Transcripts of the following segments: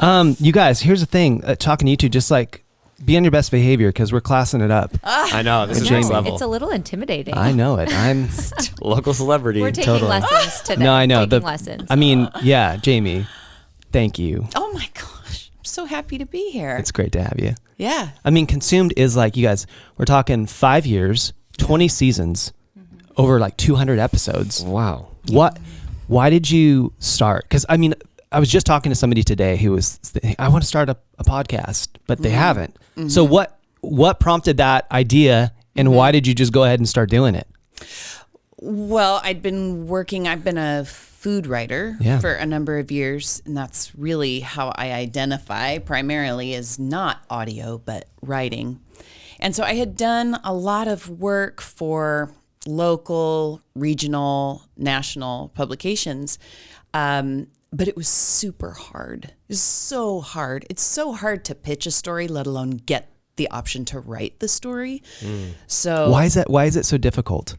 You guys, here's the thing. Talking to you two, just like be on your best behavior because we're classing it up. I know. This is Jamie. next level. It's a little intimidating. I know it. I'm Local celebrity. We're taking lessons today. No, I know. Taking lessons. I mean, yeah, Jamie, thank you. Oh my gosh. I'm so happy to be here. It's great to have you. Yeah. I mean, Consumed is like, you guys, we're talking 5 years, 20 seasons, over like 200 episodes. Wow. Why did you start? Because I mean, I was just talking to somebody today who was, I want to start a podcast, but they haven't. So what prompted that idea, and why did you just go ahead and start doing it? Well, I've been a food writer for a number of years, and that's really how I identify primarily as not audio, but writing. And so I had done a lot of work for local, regional, national publications, but it was super hard. It was so hard. It's so hard to pitch a story, let alone get the option to write the story. So Why is it so difficult?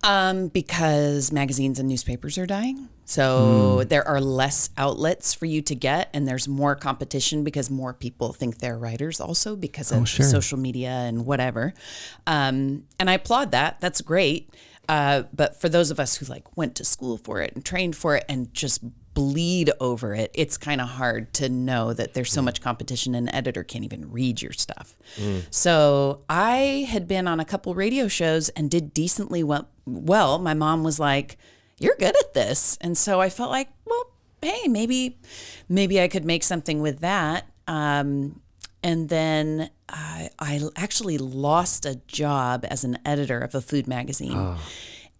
Because magazines and newspapers are dying. So there are less outlets for you to get, and there's more competition because more people think they're writers also because of social media and whatever. And I applaud that. That's great. But for those of us who like went to school for it and trained for it and just bleed over it, it's kind of hard to know that there's so much competition an editor can't even read your stuff. So I had been on a couple radio shows and did decently well. My mom was like, "You're good at this." And so I felt like, well, hey, maybe I could make something with that. And then I actually lost a job as an editor of a food magazine,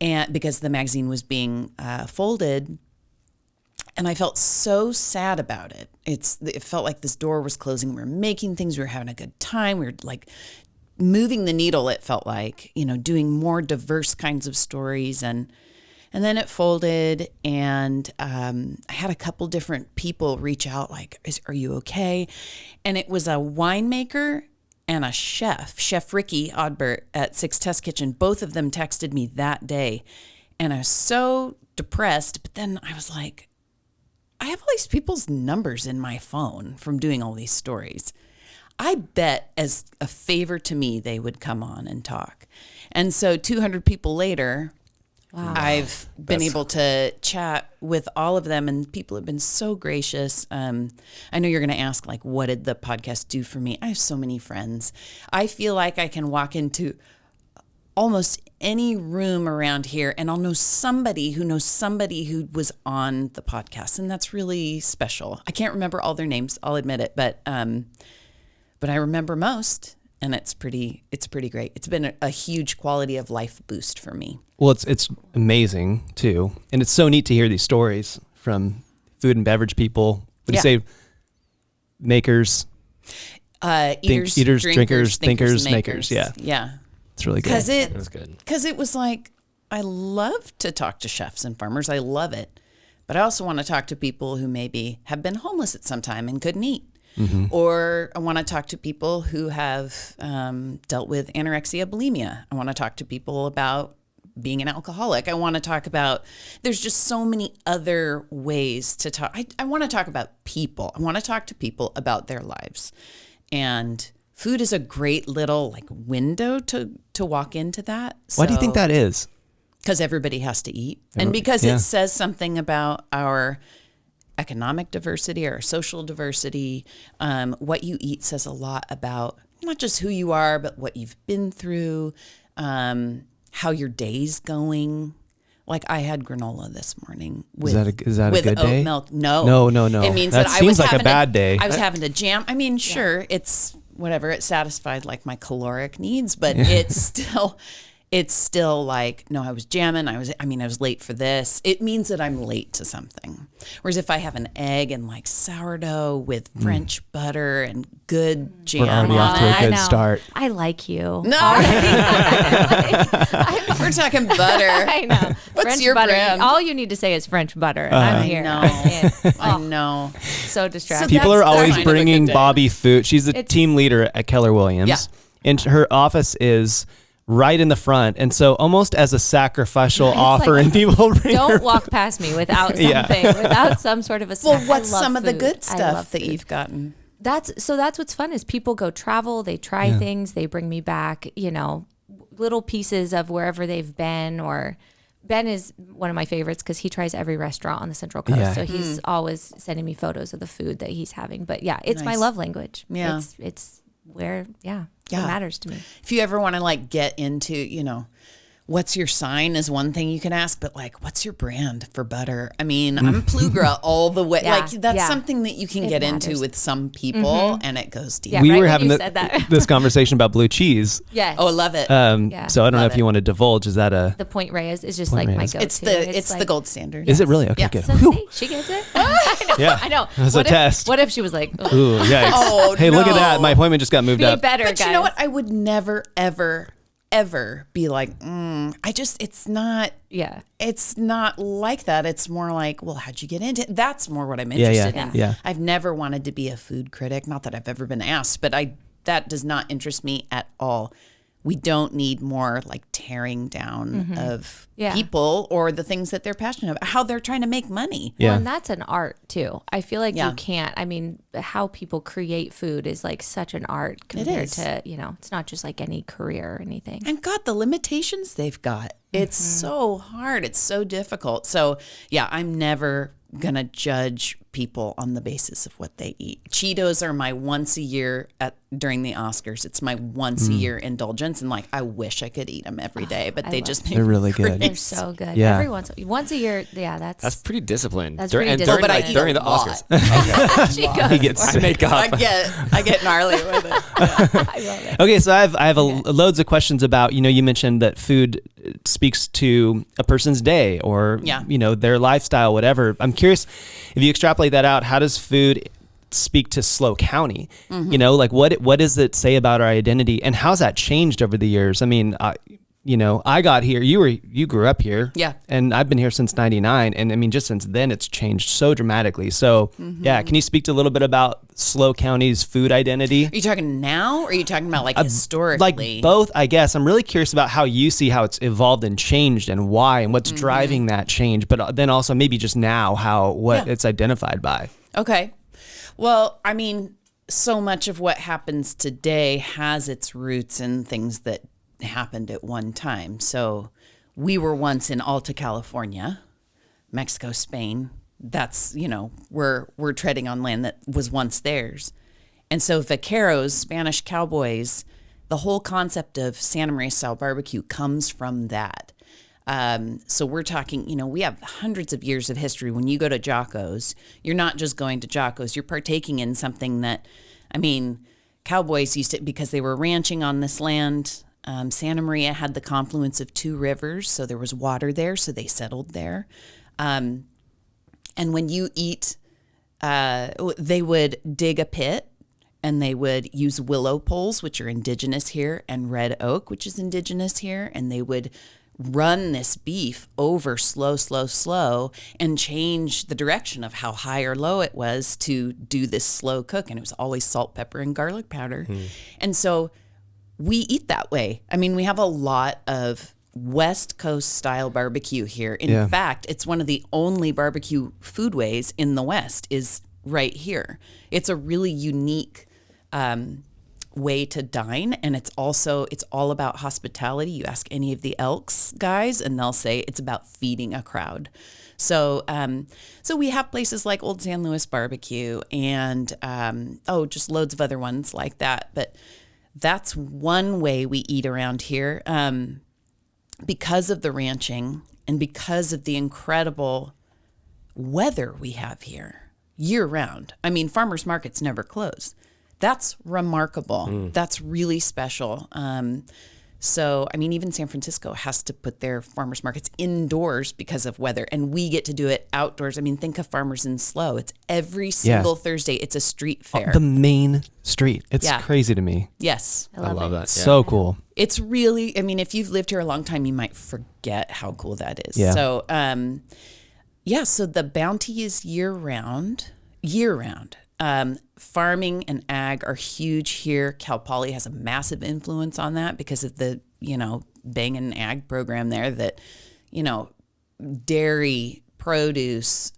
and because the magazine was being folded. And I felt so sad about it. It felt like this door was closing. We were making things. We were having a good time. We were like moving the needle. It felt like, doing more diverse kinds of stories. And then it folded. And I had a couple different people reach out like, are you okay? And it was a winemaker and a Chef Ricky Odbert at Six Test Kitchen. Both of them texted me that day. And I was so depressed. But then I was like, I have all these people's numbers in my phone from doing all these stories. I bet as a favor to me, they would come on and talk. And so 200 people later, I've been able to chat with all of them, and people have been so gracious. I know you're going to ask, like, what did the podcast do for me? I have so many friends. I feel like I can walk into almost any room around here and I'll know somebody who knows somebody who was on the podcast, and that's really special. I can't remember all their names, I'll admit it, but I remember most, and it's pretty great. It's been a huge quality of life boost for me. Well, it's amazing too, and it's so neat to hear these stories from food and beverage people. What do you say? Makers, eaters, drinkers, thinkers, makers. Yeah. It's really good. Because it was like, I love to talk to chefs and farmers. I love it. But I also want to talk to people who maybe have been homeless at some time and couldn't eat. Or I want to talk to people who have dealt with anorexia, bulimia. I want to talk to people about being an alcoholic. I want to talk about, there's just so many other ways to talk. I want to talk about people. I want to talk to people about their lives. And food is a great little like window to walk into that. Why do you think that is? Because everybody has to eat. And because it says something about our economic diversity or our social diversity. What you eat says a lot about not just who you are, but what you've been through, how your day's going. Like I had granola this morning with is that a good oat day? Milk. No. It means that I seems was like a bad day. I was having to jam. I mean, sure, it's whatever. It satisfied like my caloric needs, but it's still like, no, I was jamming. I was late for this. It means that I'm late to something. Whereas if I have an egg and like sourdough with French butter and good jam, we're already off to a good start. I like you. No, we're talking butter. I know. What's French your butter? brand? All you need to say is French butter, and I'm here. I know. So distracting. People are always kind of a bringing good day. Bobby food. She's the team leader at Keller Williams, and her office is right in the front. And so almost as a sacrificial offer, and people bring don't walk past me without something, without some sort of a snack. Well, what's some of the food. good stuff that food. you've gotten? That's what's fun is people go travel, they try things, they bring me back, little pieces of wherever they've been. Or Ben is one of my favorites because he tries every restaurant on the Central Coast. Yeah. So he's always sending me photos of the food that he's having. But yeah, it's my love language. Yeah. It's where, it matters to me. If you ever want to like get into, what's your sign is one thing you can ask, but like, what's your brand for butter? I mean, I'm Plugra all the way. Yeah, Like that's something that you can get into with some people and it goes deep. Yeah, we right were when having you said that. this conversation about blue cheese. Yes. Oh, I love it. So I don't know if you want to divulge. Is that The Point Reyes is just like my Reyes. go-to. It's the gold standard. Is it really? Okay, Yeah. good. So see, she gets it. I know. That's a test. What if she was like, oh, Ooh, yikes. Oh, hey, look at no. that. My appointment just got moved be up. better, But guys. you know what? I would never, ever be like, it's not like that. It's more like, well, how'd you get into it? That's more what I'm interested in. Yeah. I've never wanted to be a food critic. Not that I've ever been asked, but that does not interest me at all. We don't need more like tearing down of people or the things that they're passionate about, how they're trying to make money. Yeah. Well, and that's an art too. I feel like you can't. I mean, how people create food is like such an art compared to, it's not just like any career or anything. And God, the limitations they've got. It's so hard. It's so difficult. So yeah, I'm never gonna judge people on the basis of what they eat. Cheetos are my once a year during the Oscars. It's my once a year indulgence, and like I wish I could eat them every day, but they just They're really good. They're so good. Yeah. Every once a year. Yeah, That's pretty disciplined. That's During- pretty and during, disciplined. like, But I during eat the a lot. Oscars. she goes. He gets I sick. make up. I get gnarly with it. I love it. Okay, so I have loads of questions about, you mentioned that food speaks to a person's day or, their lifestyle, whatever. I'm curious, if you extrapolate that out, how does food speak to SLO County? Like what does it say about our identity and how's that changed over the years? I mean, I got here, you grew up here. Yeah. And I've been here since 99. And I mean, just since then it's changed so dramatically. So can you speak to a little bit about SLO County's food identity? Are you talking now or are you talking about like historically? Like both, I guess. I'm really curious about how you see how it's evolved and changed and why and what's driving that change. But then also maybe just now what it's identified by. Okay. Well, I mean, so much of what happens today has its roots in things that happened at one time. So we were once in Alta California, Mexico, Spain. That's, we're treading on land that was once theirs. And so vaqueros, Spanish cowboys, the whole concept of Santa Maria style barbecue comes from that. So we're talking, we have hundreds of years of history. When you go to Jocko's, you're not just going to Jocko's, you're partaking in something that, cowboys used to, because they were ranching on this land. Santa Maria had the confluence of two rivers, so there was water there, so they settled there. And when you eat, they would dig a pit and they would use willow poles, which are indigenous here, and red oak, which is indigenous here, and they would run this beef over slow, and change the direction of how high or low it was to do this slow cook. And it was always salt, pepper, and garlic powder. And so we eat that way. I mean, we have a lot of West Coast style barbecue here. In fact, it's one of the only barbecue foodways in the West is right here. It's a really unique way to dine, and it's all about hospitality. You ask any of the Elks guys and they'll say it's about feeding a crowd. So we have places like Old San Luis Barbecue and just loads of other ones like that. But that's one way we eat around here, because of the ranching and because of the incredible weather we have here year round. I mean, farmers markets never close. That's remarkable. That's really special. So, I mean, even San Francisco has to put their farmers markets indoors because of weather, and we get to do it outdoors. I mean, think of Farmers in SLO. It's every single Thursday. It's a street fair. The main street. It's crazy to me. Yes. I love that. Yeah. So cool. It's really, I mean, if you've lived here a long time, you might forget how cool that is. Yeah. So, so the bounty is year round. Farming and ag are huge here. Cal Poly has a massive influence on that because of the, Bangin' Ag program there that, dairy, produce,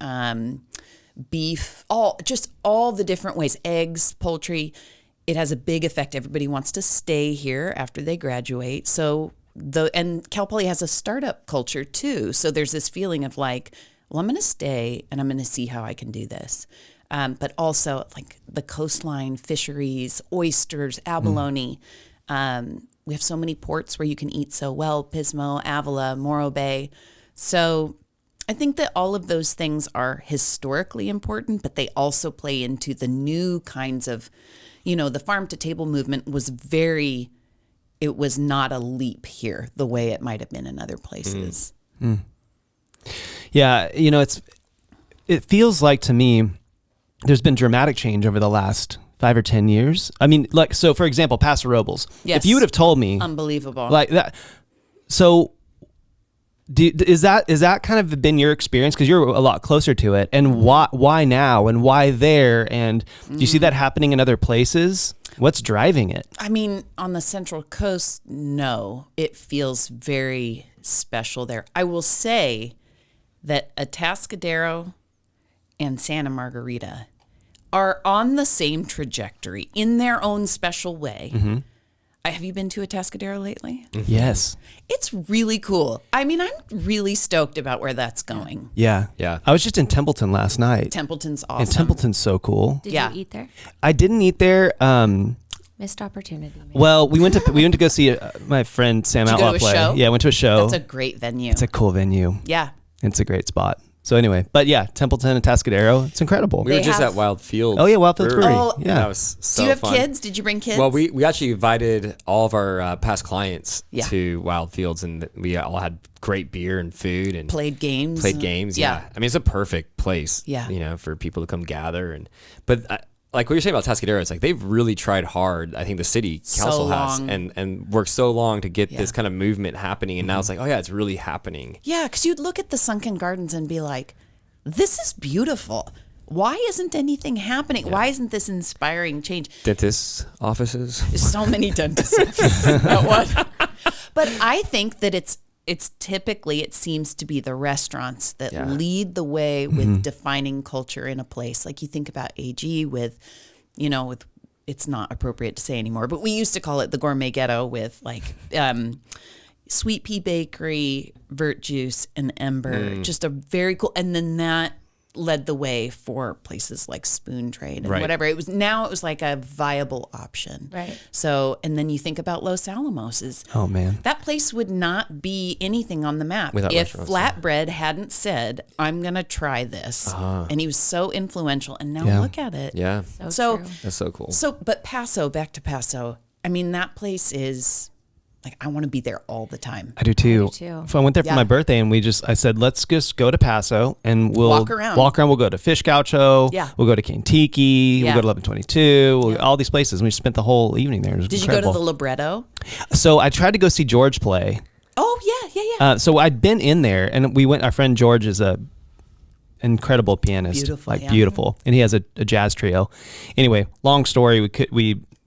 beef, all the different ways, eggs, poultry. It has a big effect. Everybody wants to stay here after they graduate. So and Cal Poly has a startup culture too. So there's this feeling of like, well, I'm going to stay and I'm going to see how I can do this. But also like the coastline, fisheries, oysters, abalone. We have so many ports where you can eat so well, Pismo, Avila, Morro Bay. So I think that all of those things are historically important, but they also play into the new kinds of, the farm to table movement was it was not a leap here the way it might have been in other places. Yeah, it feels like to me there's been dramatic change over the last 5 or 10 years. I mean, like, so for example, Paso Robles. Yes. If you would have told me, unbelievable, like that. So, is that kind of been your experience? Because you're a lot closer to it, and why now, and why there, and do you see that happening in other places? What's driving it? I mean, on the Central Coast, no, it feels very special there. I will say that Atascadero and Santa Margarita are on the same trajectory in their own special way. Mm-hmm. Have you been to Atascadero lately? Mm-hmm. Yes. It's really cool. I mean, I'm really stoked about where that's going. Yeah. I was just in Templeton last night. Templeton's awesome. And Templeton's so cool. Did you eat there? I didn't eat there. Missed opportunity. Maybe. Well, we went to go see my friend Sam Outlaw play. Show? Yeah, I went to a show. That's a great venue. It's a cool venue. Yeah. It's a great spot. So anyway, but yeah, Templeton and Atascadero, it's incredible. We were just at Wild Fields. Oh yeah, Wild Fields Brewery. Oh, yeah, that was so fun. Do you have fun. kids? Did you bring kids? Well, we actually invited all of our past clients to Wild Fields, and we all had great beer and food and played games. Yeah. I mean, it's a perfect place. Yeah. For people to come gather but. Like what you're saying about Atascadero, it's like they've really tried hard. I think the city council has and worked so long to get this kind of movement happening. And now it's like, oh yeah, it's really happening. Yeah, because you'd look at the sunken gardens and be like, this is beautiful. Why isn't anything happening? Yeah. Why isn't this inspiring change? Dentists' offices. So many dentists' offices. That one. But I think that it's typically, it seems to be the restaurants that lead the way with defining culture in a place. Like you think about AG with it's not appropriate to say anymore, but we used to call it the Gourmet Ghetto with like Sweet Pea Bakery, Vert Juice, and Ember. Just a very cool, and then that led the way for places like Spoon Trade and whatever. It was like a viable option. Right. So, and then you think about Los Alamos oh man, that place would not be anything on the map if Flatbread hadn't said, I'm going to try this. And he was so influential, and now look at it. Yeah. So that's so cool. So, but back to Paso, I mean, that place is like, I want to be there all the time. I do too. So I went there for my birthday, and I said, let's just go to Paso and we'll walk around. We'll go to Fish Gaucho. Yeah. We'll go to Kentucky. We'll go to 1122. All these places. And we just spent the whole evening there. It was incredible. You go to the Libretto? So I tried to go see George play. Oh yeah. So I'd been in there, and we went. Our friend George is a incredible pianist, beautiful, and he has a jazz trio. Anyway, long story.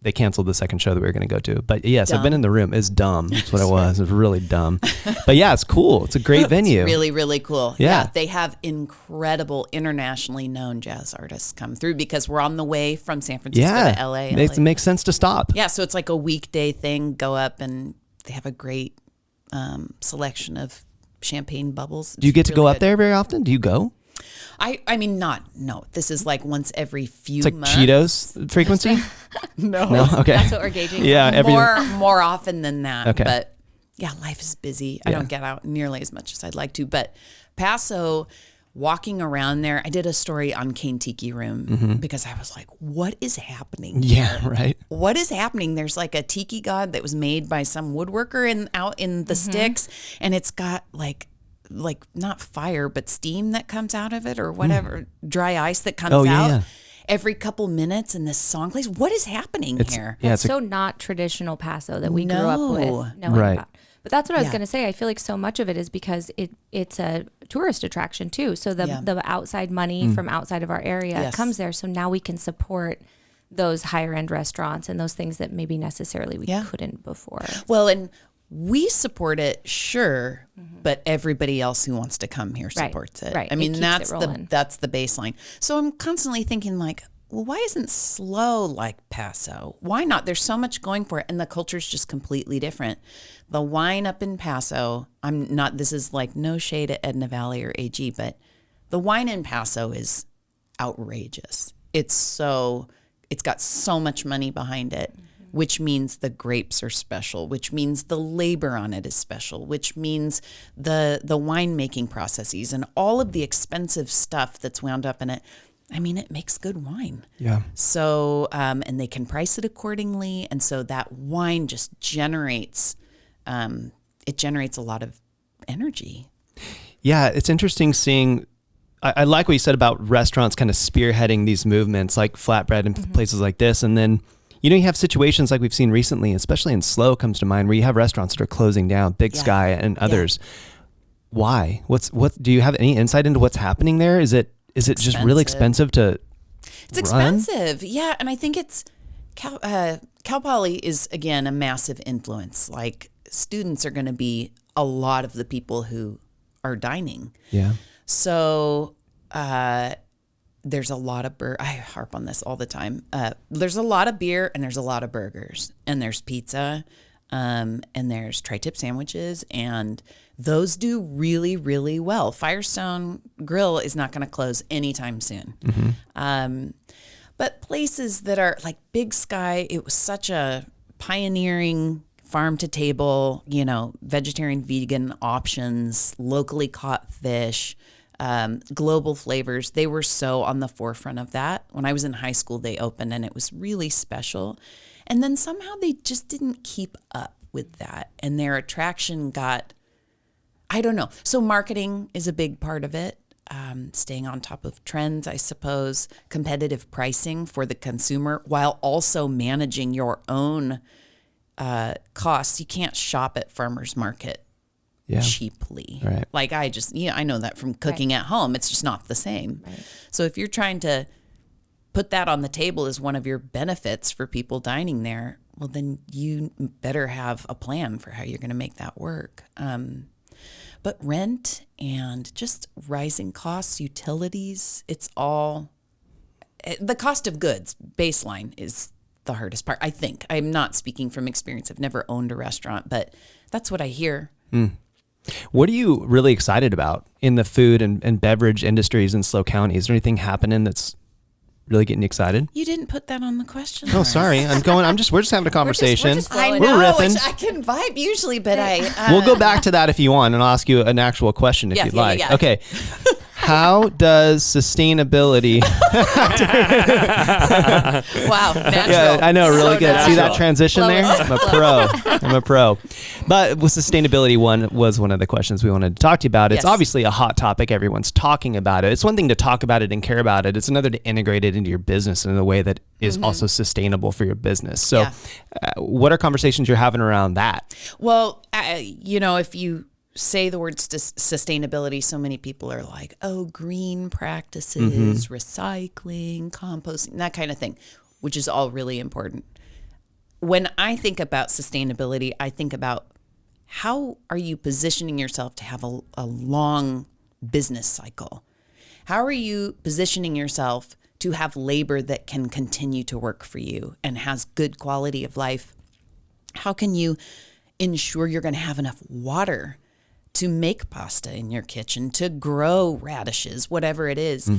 They canceled the second show that we were going to go to. But yes, I've been in the room. It's dumb. That's what it was. It was really dumb. But yeah, it's cool. It's a great venue. It's really, really cool. Yeah. They have incredible internationally known jazz artists come through because we're on the way from San Francisco to LA. It makes sense to stop. Yeah, so it's like a weekday thing. Go up, and they have a great selection of champagne bubbles. Do you get to go up there very often? Do you go? I mean, no. This is like once every few it's like months. Cheetos frequency? No. Okay. That's what we're gauging. Yeah. More often than that. Okay. But yeah, life is busy. I don't get out nearly as much as I'd like to. But Paso, walking around there, I did a story on Cane Tiki Room because I was like, what is happening here? Yeah, right. What is happening? There's like a tiki god that was made by some woodworker out in the sticks, and it's got like not fire, but steam that comes out of it or whatever, dry ice that comes out every couple minutes, and this song plays. What is happening here? It's so not traditional Paso that we grew up with knowing about. But that's what I was going to say. I feel like so much of it is because it's a tourist attraction too. So the outside money from outside of our area comes there. So now we can support those higher end restaurants and those things that maybe necessarily we couldn't before. Well, and we support it, sure, but everybody else who wants to come here supports it. Right. I mean, that's the baseline. So I'm constantly thinking like, well, why isn't SLO like Paso? Why not? There's so much going for it, and the culture's just completely different. The wine up in Paso, this is like no shade at Edna Valley or AG, but the wine in Paso is outrageous. It's got so much money behind it, which means the grapes are special, which means the labor on it is special, which means the winemaking processes and all of the expensive stuff that's wound up in it. I mean, it makes good wine. Yeah. So, and they can price it accordingly. And so that wine just generates a lot of energy. Yeah. It's interesting seeing, I like what you said about restaurants kind of spearheading these movements like flatbread and places like this. And then, you have situations like we've seen recently, especially in SLO comes to mind, where you have restaurants that are closing down, Big Sky and others. Why? Do you have any insight into what's happening there? Is it just really expensive to It's expensive. Yeah. And I think it's Cal Poly is, again, a massive influence. Like, students are going to be a lot of the people who are dining. Yeah. So there's a lot of I harp on this all the time. There's a lot of beer and there's a lot of burgers and there's pizza and there's tri-tip sandwiches, and those do really, really well. Firestone Grill is not going to close anytime soon. But places that are like Big Sky, it was such a pioneering farm to table, vegetarian, vegan options, locally caught fish, global flavors. They were so on the forefront of that. When I was in high school, they opened and it was really special. And then somehow they just didn't keep up with that. And their attraction got, I don't know. So marketing is a big part of it. Staying on top of trends, I suppose, competitive pricing for the consumer while also managing your own costs. You can't shop at farmers market cheaply. Right. Like I know that from cooking at home. It's just not the same. Right. So if you're trying to put that on the table as one of your benefits for people dining there, well, then you better have a plan for how you're going to make that work. But rent and just rising costs, utilities, it's all the cost of goods baseline is the hardest part, I think. I'm not speaking from experience. I've never owned a restaurant, but that's what I hear. What are you really excited about in the food and beverage industries in SLO County? Is there anything happening that's really getting you excited? You didn't put that on the question. Oh, sorry. We're just having a conversation. I know. I can vibe usually, but we'll go back to that if you want, and I'll ask you an actual question if you'd like. Yeah. Okay. How does sustainability? Wow, natural. Yeah, I know, really good. Natural. See that transition there? I'm a pro. But with sustainability, was one of the questions we wanted to talk to you about. It's obviously a hot topic. Everyone's talking about it. It's one thing to talk about it and care about it. It's another to integrate it into your business in a way that is also sustainable for your business. So what are conversations you're having around that? Well, if you say the word sustainability, so many people are like, oh, green practices, recycling, composting, that kind of thing, which is all really important. When I think about sustainability, I think about how are you positioning yourself to have a long business cycle? How are you positioning yourself to have labor that can continue to work for you and has good quality of life? How can you ensure you're going to have enough water to make pasta in your kitchen, to grow radishes, whatever it is?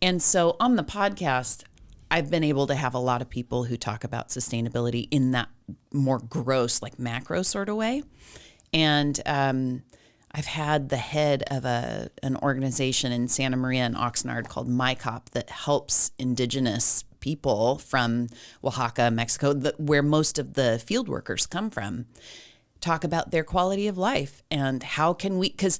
And so on the podcast, I've been able to have a lot of people who talk about sustainability in that more gross, like macro sort of way. And I've had the head of an organization in Santa Maria and Oxnard called MyCop that helps indigenous people from Oaxaca, Mexico, where most of the field workers come from, talk about their quality of life and how can we, because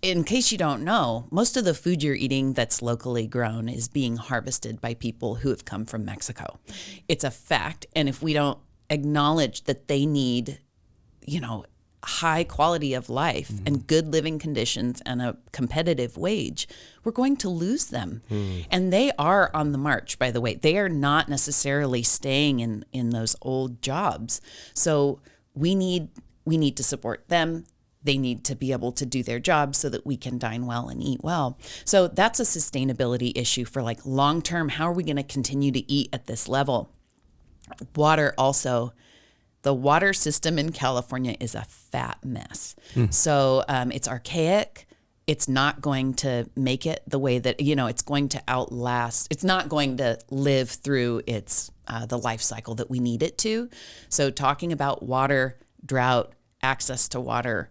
in case you don't know, most of the food you're eating that's locally grown is being harvested by people who have come from Mexico. It's a fact. And if we don't acknowledge that they need, high quality of life and good living conditions and a competitive wage, we're going to lose them. And they are on the march, by the way. They are not necessarily staying in those old jobs. So we need to support them. They need to be able to do their job so that we can dine well and eat well. So that's a sustainability issue for like long term. How are we going to continue to eat at this level? Water also. The water system in California is a fat mess. So it's archaic. It's not going to make it the way that, it's going to outlast. It's not going to live through its the life cycle that we need it to. So talking about water, drought, access to water,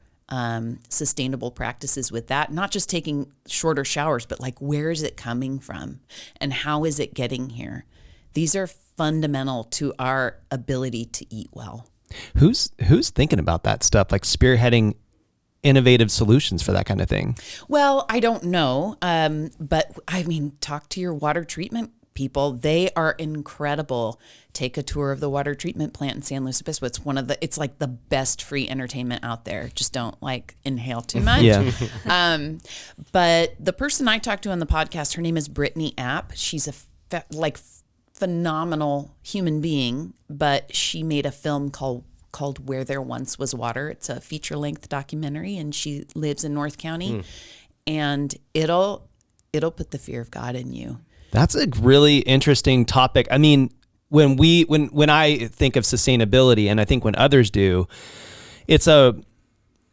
sustainable practices with that, not just taking shorter showers, but like, where is it coming from and how is it getting here? These are fundamental to our ability to eat well. Who's thinking about that stuff, like spearheading innovative solutions for that kind of thing? Well, I don't know. But I mean, talk to your water treatment people. They are incredible. Take a tour of the water treatment plant in San Luis Obispo. It's like the best free entertainment out there. Just don't inhale too much. Yeah. But the person I talked to on the podcast, her name is Brittany App. She's a phenomenal human being, but she made a film called Where There Once Was Water. It's a feature-length documentary, and she lives in North County, and it'll put the fear of God in you. That's a really interesting topic. I mean, when I think of sustainability, and I think when others do,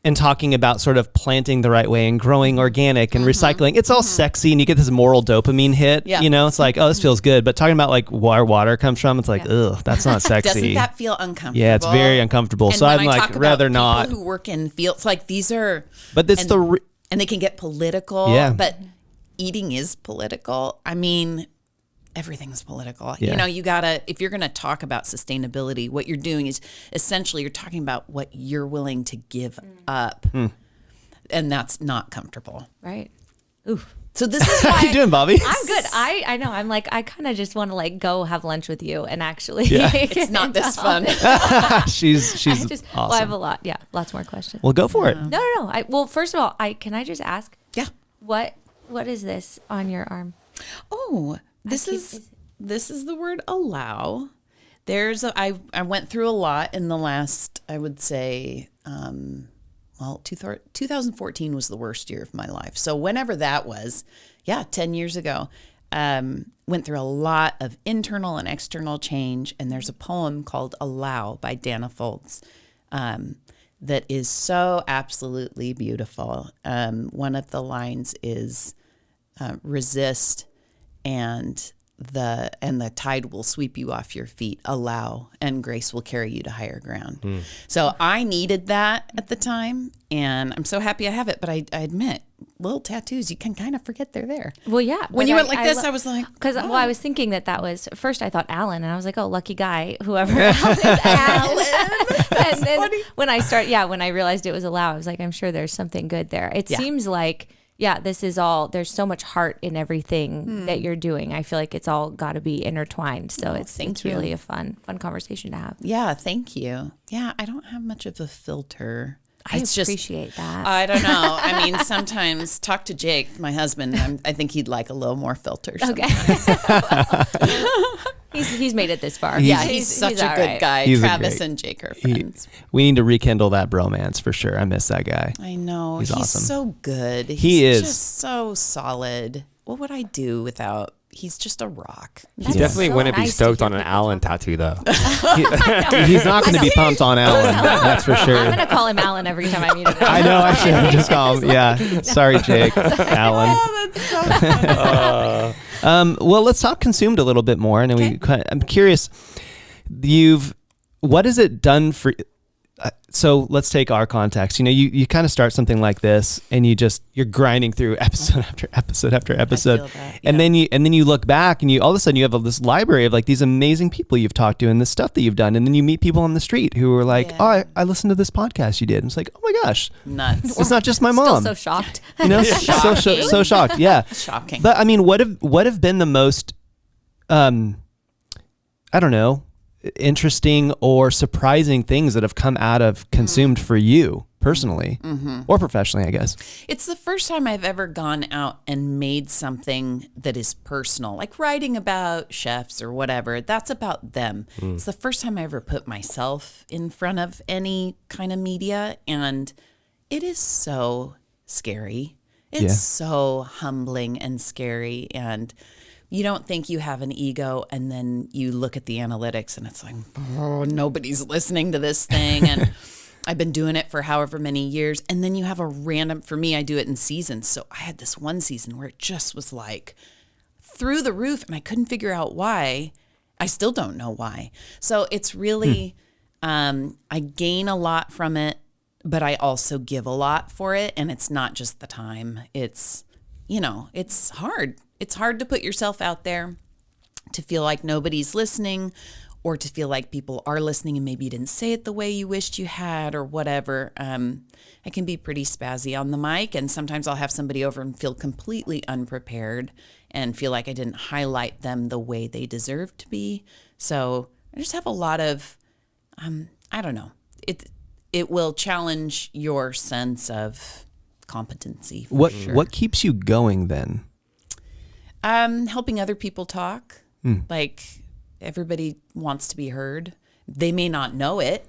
and talking about sort of planting the right way and growing organic and recycling, it's all sexy and you get this moral dopamine hit. Yeah. It's like, oh, this feels good. But talking about like where water comes from, it's like, ugh, that's not sexy. Doesn't that feel uncomfortable? Yeah, it's very uncomfortable. And so I'm like, rather not. People who work in fields, like these are, but it's and they can get political. Yeah. But eating is political. I mean, everything's political. Yeah. You gotta, if you're gonna talk about sustainability, what you're doing is essentially you're talking about what you're willing to give up. And that's not comfortable. Right. Oof. So this is why How you doing, Bobby? I'm good. I know. I'm like, I kind of just want to go have lunch with you and actually. Yeah. It's not this fun. she's awesome. Well, I have lots more questions. Well, go for it. No. Well, first of all, can I just ask? Yeah. What is this on your arm? Oh, this is the word allow. I went through a lot in the last, I would say, 2014 was the worst year of my life. So whenever that was, 10 years ago, went through a lot of internal and external change. And there's a poem called Allow by Dana Foltz that is so absolutely beautiful. One of the lines is resist and the tide will sweep you off your feet. Allow, and grace will carry you to higher ground. So I needed that at the time, and I'm so happy I have it. But I admit, little tattoos, you can kind of forget they're there. Well, yeah. When you went like this, I was like, because I was thinking that was first. I thought Alan, and I was like, oh, lucky guy, whoever Alan is. Alan. And then funny. When I realized it was allow, I was like, I'm sure there's something good there. It seems like. Yeah, this is all, there's so much heart in everything that you're doing. I feel like it's all got to be intertwined. So it's really a fun conversation to have. Yeah, thank you. Yeah, I don't have much of a filter. I appreciate that. I don't know. I mean, sometimes talk to Jake, my husband. I think he'd like a little more filter. Okay. He's made it this far. He's such a good guy. Travis and Jake are friends. We need to rekindle that bromance for sure. I miss that guy. I know. He's awesome. So good. He is just so solid. What would I do without? He's just a rock. He definitely wouldn't be stoked on an Alan tattoo, though. He's not going to be pumped on Alan. That's for sure. I'm going to call him Alan every time I meet him. I know. I should just call him. Yeah. Sorry, Jake. Alan. Oh, that's so funny. Well, let's talk consumed a little bit more. And then I'm curious, what has it done for, so let's take our context. You kind of start something like this and you're grinding through episode after episode after episode. And then you look back and all of a sudden you have this library of these amazing people you've talked to and the stuff that you've done. And then you meet people on the street who are like, oh, I listened to this podcast you did. And it's like, oh my gosh. Nuts. It's not just my mom. Still so shocked. So shocked. Yeah. Shocking. But I mean, what have been the most, I don't know, interesting or surprising things that have come out of consumed for you personally or professionally, I guess. It's the first time I've ever gone out and made something that is personal, like writing about chefs or whatever. That's about them. It's the first time I ever put myself in front of any kind of media, and it is so scary. It's so humbling and scary, and you don't think you have an ego, and then you look at the analytics and it's like, oh, nobody's listening to this thing. And I've been doing it for however many years. And then you have a random, for me, I do it in seasons. So I had this one season where it just was like through the roof, and I couldn't figure out why. I still don't know why. So it's really, I gain a lot from it, but I also give a lot for it. And it's not just the time. It's, it's hard. It's hard to put yourself out there, to feel like nobody's listening, or to feel like people are listening and maybe you didn't say it the way you wished you had or whatever. I can be pretty spazzy on the mic, and sometimes I'll have somebody over and feel completely unprepared and feel like I didn't highlight them the way they deserve to be. So I just have a lot of, I don't know, it will challenge your sense of competency. What keeps you going then? Helping other people talk. Like, everybody wants to be heard. They may not know it,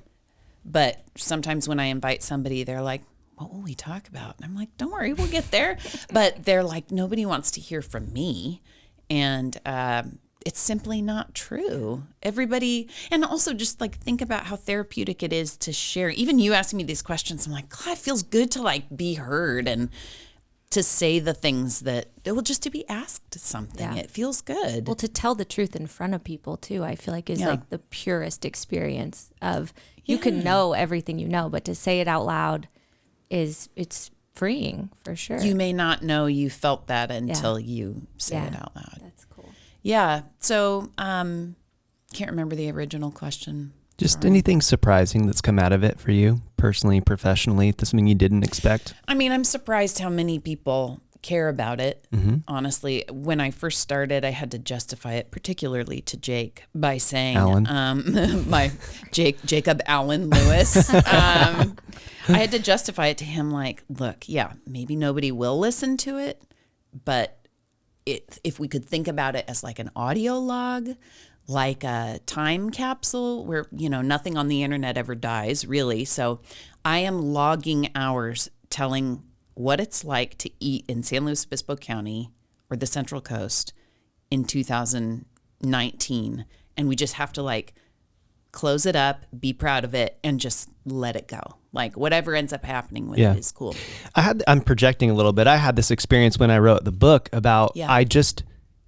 but sometimes when I invite somebody, they're like, what will we talk about? And I'm like, don't worry, we'll get there. But they're like, nobody wants to hear from me. And it's simply not true. Everybody, and also just like think about how therapeutic it is to share. Even you asking me these questions, I'm like, God, it feels good to like be heard and to say the things that, well, just to be asked something. It feels good. Well, to tell the truth in front of people too, I feel like is like the purest experience of, you can know everything you know, but to say it out loud it's freeing for sure. You may not know you felt that until you say it out loud. That's cool. Yeah. So, can't remember the original question. Just anything surprising that's come out of it for you, personally, professionally, that's something you didn't expect? I mean, I'm surprised how many people care about it. Honestly, when I first started, I had to justify it, particularly to Jake, by saying, Jacob Allen Lewis. I had to justify it to him like, look, maybe nobody will listen to it, but if we could think about it as like an audio log, like a time capsule where, nothing on the internet ever dies, really. So I am logging hours telling what it's like to eat in San Luis Obispo County or the Central Coast in 2019. And we just have to like close it up, be proud of it, and just let it go. Like whatever ends up happening with it is cool. I'm projecting a little bit. I had this experience when I wrote the book about, I just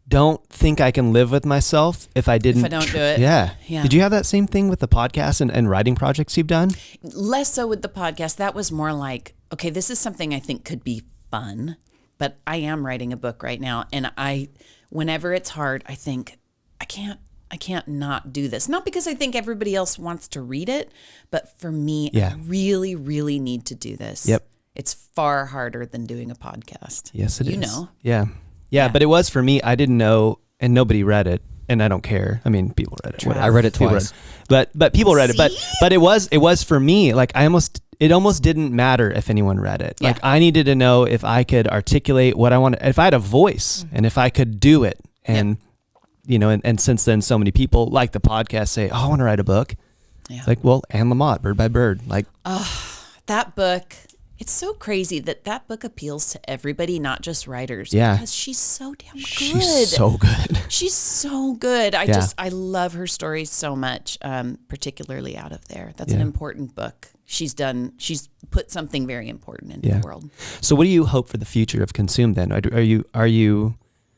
don't think I can live with myself if I don't do it. Yeah. Did you have that same thing with the podcast and writing projects you've done? Less so with the podcast. That was more like, okay, this is something I think could be fun, but I am writing a book right now. And whenever it's hard, I think I can't not do this. Not because I think everybody else wants to read it, but for me, I really, really need to do this. Yep. It's far harder than doing a podcast. Yes, it is. You know? Yeah, but it was for me. I didn't know, and nobody read it, and I don't care. I mean, people read it. I read it twice, but people read it. But it was for me. Like it almost didn't matter if anyone read it. Like I needed to know if I could articulate what I wanted, if I had a voice, and if I could do it. And and since then, so many people like the podcast say, "Oh, I want to write a book." Yeah. It's like, well, Anne Lamott, Bird by Bird, like that book. It's so crazy that book appeals to everybody, not just writers. Yeah. Because she's so damn good. She's so good. She's so good. I love her stories so much, particularly Out of There. That's an important book. She's put something very important into the world. So what do you hope for the future of Consume then? Are you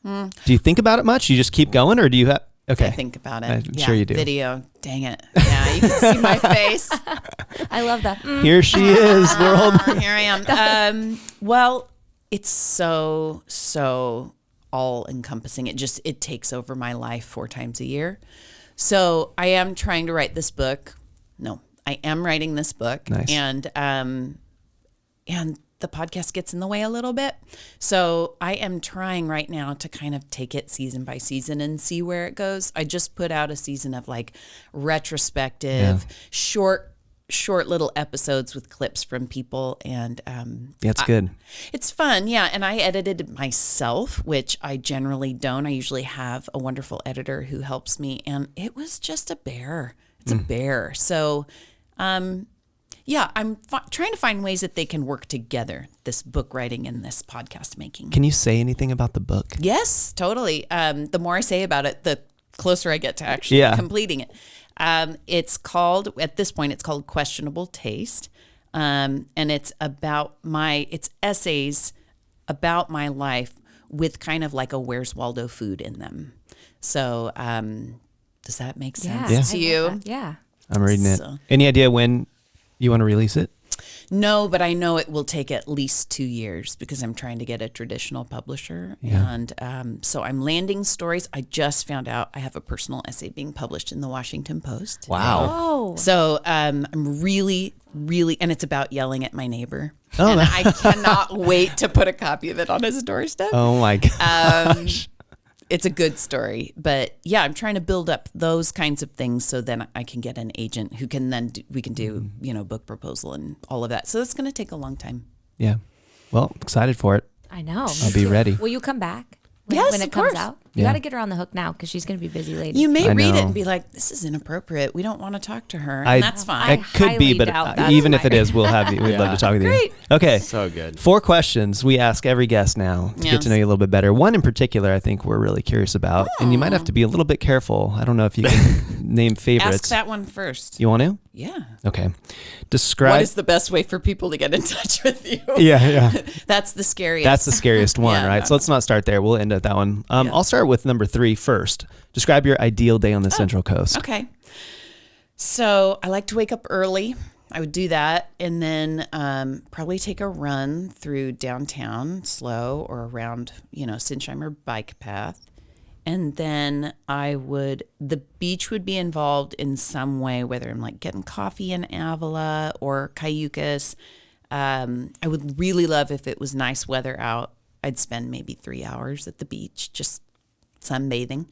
do you think about it much? You just keep going, or do you have... Okay. I think about it. I'm sure you do. Video. Dang it. Yeah, you can see my face. I love that. Here she is, world. Here I am. Well, it's so all-encompassing. It takes over my life 4 times a year. So I am trying to write this book. No, I am writing this book. Nice. And the podcast gets in the way a little bit. So I am trying right now to kind of take it season by season and see where it goes. I just put out a season of like retrospective, short short little episodes with clips from people, and it's good. It's fun, yeah. And I edited it myself, which I generally don't. I usually have a wonderful editor who helps me, and it was just a bear. It's a bear. So, yeah, I'm trying to find ways that they can work together, this book writing and this podcast making. Can you say anything about the book? Yes, totally. The more I say about it, the closer I get to actually completing it. It's called, at this point, it's called Questionable Taste. And it's it's essays about my life with kind of like a Where's Waldo food in them. So, does that make sense to you? Yeah. I'm reading it. Any idea when you want to release it? No, but I know it will take at least 2 years because I'm trying to get a traditional publisher. Yeah. And so I'm landing stories. I just found out I have a personal essay being published in the Washington Post. Wow. Oh. So I'm really, and it's about yelling at my neighbor. Oh, and I cannot wait to put a copy of it on his doorstep. Oh my gosh. It's a good story, but yeah, I'm trying to build up those kinds of things so then I can get an agent who can then we can do, book proposal and all of that. So it's going to take a long time. Yeah. Well, excited for it. I know. I'll be ready. Will you come back when it of comes course. out? You got to get her on the hook now because she's going to be busy later. You may read it and be like, this is inappropriate. We don't want to talk to her. And that's fine. It could be, but even if it is, we'll have you. We'd love to talk with you. Okay. So good. 4 questions we ask every guest now to get to know you a little bit better. One in particular, I think we're really curious about, and you might have to be a little bit careful. I don't know if you can name favorites. Ask that one first. You want to? Yeah. Okay. Describe. What is the best way for people to get in touch with you? Yeah. That's the scariest. That's the scariest one, right? So let's not start there. We'll end at that one. I'll start with number 3 first. Describe your ideal day on the Central Coast. Okay. So I like to wake up early. I would do that and then probably take a run through downtown, slow, or around, Sinsheimer bike path. And then the beach would be involved in some way, whether I'm like getting coffee in Avila or Cayucas. I would really love if it was nice weather out. I'd spend maybe 3 hours at the beach, just sunbathing.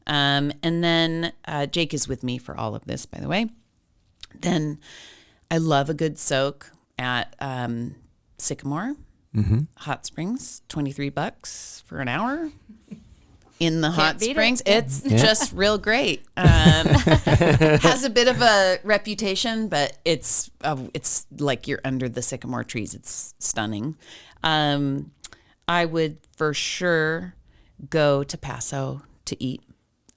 And then Jake is with me for all of this, by the way. Then I love a good soak at Sycamore Hot Springs, $23 for an hour. In the hot springs. It's just real great. Has a bit of a reputation, but it's like you're under the sycamore trees. It's stunning. I would for sure go to Paso to eat.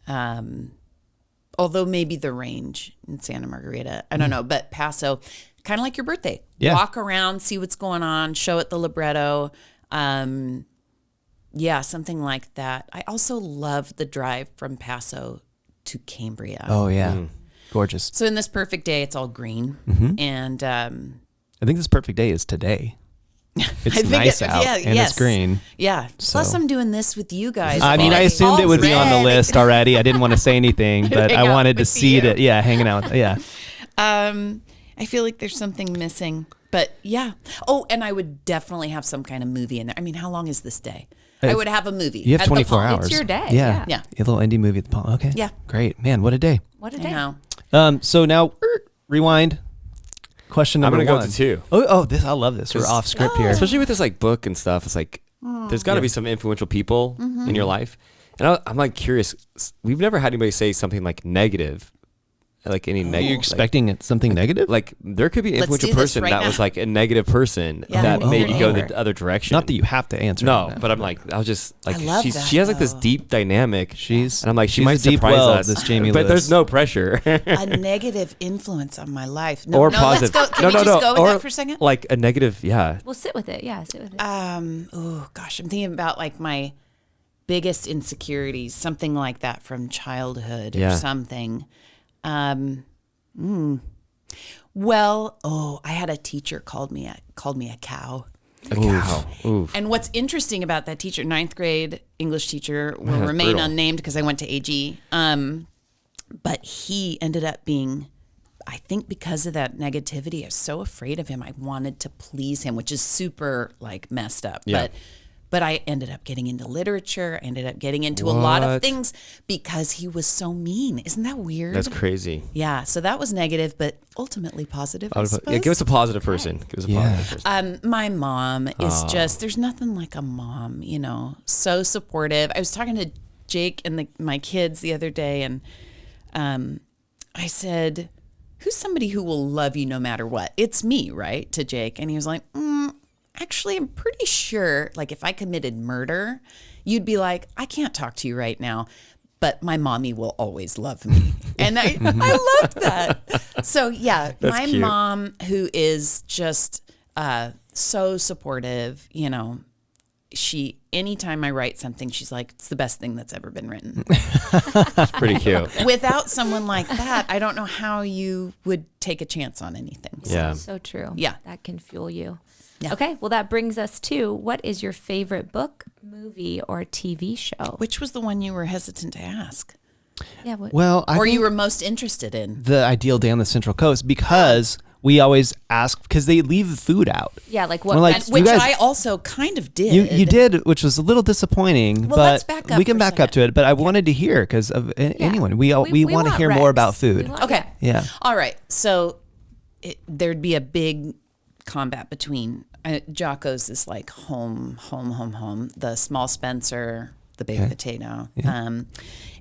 Although maybe the Range in Santa Margarita. I don't know, but Paso, kind of like your birthday. Yeah. Walk around, see what's going on, show it the libretto. Yeah, something like that. I also love the drive from Paso to Cambria. Oh, yeah. Gorgeous. So in this perfect day, it's all green. And I think this perfect day is today. It's nice out and it's green. Yeah. So. Plus, I'm doing this with you guys. I mean, I assumed it would be on the list already. I didn't want to say anything, but I wanted to see it. Yeah, hanging out. Yeah. I feel like there's something missing. But yeah. Oh, and I would definitely have some kind of movie in there. I mean, how long is this day? I would have a movie. You have 24 hours. It's your day. Yeah. A little indie movie at the Palm. Okay. Yeah. Great. Man, what a day. What a day. I know. So now, rewind. Question number 1. I'm going to go to 2. Oh, this, I love this. We're off script here. Especially with this like book and stuff. It's like, there's got to be some influential people in your life. And I'm like curious. We've never had anybody say something like negative. Like any negative. Are you expecting something negative? Like there could be an influential person that was like a negative person that made you go the other direction. Not that you have to answer. No, but I'm like, I was just like, she has like this deep dynamic. And I'm like, she might surprise us. This Jaime but Lewis. There's no pressure. A negative influence on my life. Or positive. Let's go. Can we just go with that for a second? Like a negative, yeah. Well, sit with it. Yeah, sit with it. Oh gosh, I'm thinking about like my biggest insecurities, something like that from childhood or something. Well, I had a teacher called me a cow. A cow. Oof. And what's interesting about that teacher, 9th grade English teacher, will remain unnamed because I went to AG. But he ended up being, I think because of that negativity, I was so afraid of him. I wanted to please him, which is super like messed up. Yeah. But I ended up getting into literature. I ended up getting into a lot of things because he was so mean. Isn't that weird? That's crazy. Yeah. So that was negative, but ultimately positive. Yeah, give us a positive person. Give us a positive person. My mom is just, there's nothing like a mom, you know, so supportive. I was talking to Jake and my kids the other day, and I said, who's somebody who will love you no matter what? It's me, right? To Jake. And he was like, actually, I'm pretty sure, like, if I committed murder, you'd be like, I can't talk to you right now, but my mommy will always love me. And I loved that. So, yeah, That's my cute. mom, who is just so supportive, you know, anytime I write something, she's like, it's the best thing that's ever been written. It's pretty cute. Without someone like that, I don't know how you would take a chance on anything. Yeah. So true. Yeah. That can fuel you. Yeah. Okay, well, that brings us to, what is your favorite book, movie, or TV show? Which was the one you were hesitant to ask? Yeah. Well, Or you were most interested in? The Ideal Day on the Central Coast, because we always ask, because they leave the food out. Yeah, like what? We're like, Which guys, I also kind of did. You did, which was a little disappointing. Well, but let's back up we can for a back up to it. But I wanted to hear, because of anyone, we want to hear more about food. Okay. Yeah. All right. So there'd be a big combat between Jocko's is like home. The small Spencer, the baked potato. Yeah.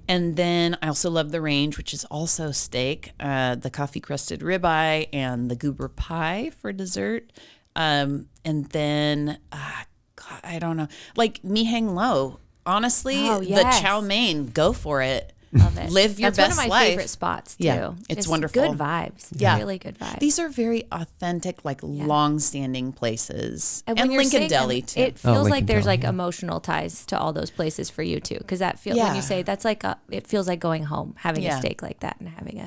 And then I also love the range, which is also steak, the coffee crusted ribeye, and the goober pie for dessert. And then, God, I don't know, like Mi Hang Lo. Honestly, the chow mein, go for it. Love it. Live your That's best one of my life. favorite spots too. Yeah, it's wonderful. Good vibes. Yeah. Really good vibes. These are very authentic, like long-standing places, when and you're Lincoln saying Deli them, too. It feels Lincoln like there's Deli, like emotional ties to all those places for you too, because that feel when you say that's like it feels like going home, having a steak like that and having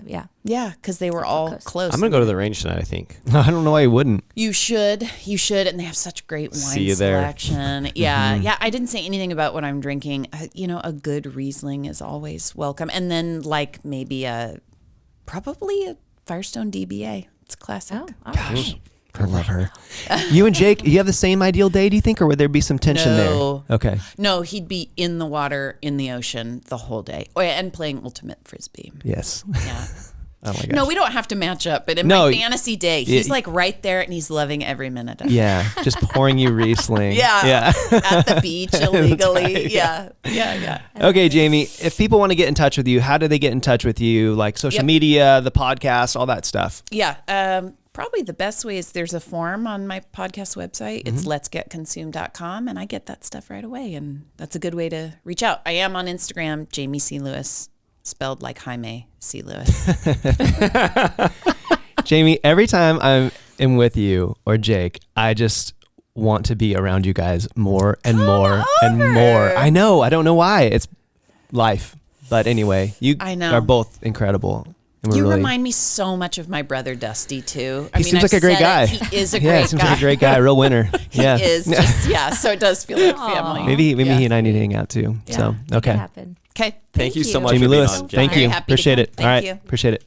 yeah, because they were all close. I'm going to go to the range tonight, I think. I don't know why you wouldn't. You should, and they have such great wine See you there. selection. Yeah. I didn't say anything about what I'm drinking. A good Riesling is always welcome, and then like maybe probably a Firestone DBA. It's classic. Oh, all right. I love her. You and Jake, you have the same ideal day, do you think, or would there be some tension No. there? Okay. No, he'd be in the water, in the ocean the whole day, and playing ultimate frisbee. Yes. Yeah. Oh my gosh. No, we don't have to match up, but in No, my fantasy day, he's like right there and he's loving every minute of it. Yeah, just pouring you Riesling. Yeah. Yeah. At the beach illegally. right, Yeah. Okay, Jamie, if people want to get in touch with you, how do they get in touch with you? Like social media, the podcast, all that stuff. Yeah. Probably the best way is there's a form on my podcast website. It's letsgetconsumed.com, and I get that stuff right away. And that's a good way to reach out. I am on Instagram, Jamie C. Lewis, spelled like Jaime C. Lewis. Jamie, every time I'm with you or Jake, I just want to be around you guys more and more and more. I know. I don't know why. It's life. But anyway, you are both incredible. You remind me so much of my brother Dusty too. He seems like a great guy. He is a great guy. Yeah, seems like a great guy, real winner. He is. Just, so it does feel like family. Maybe he and I need to hang out too. Yeah. So okay. Okay. Thank you so much, Jamie for being Lewis. on, Thank you. Happy to Appreciate come. it. Thank All right. you. Appreciate it.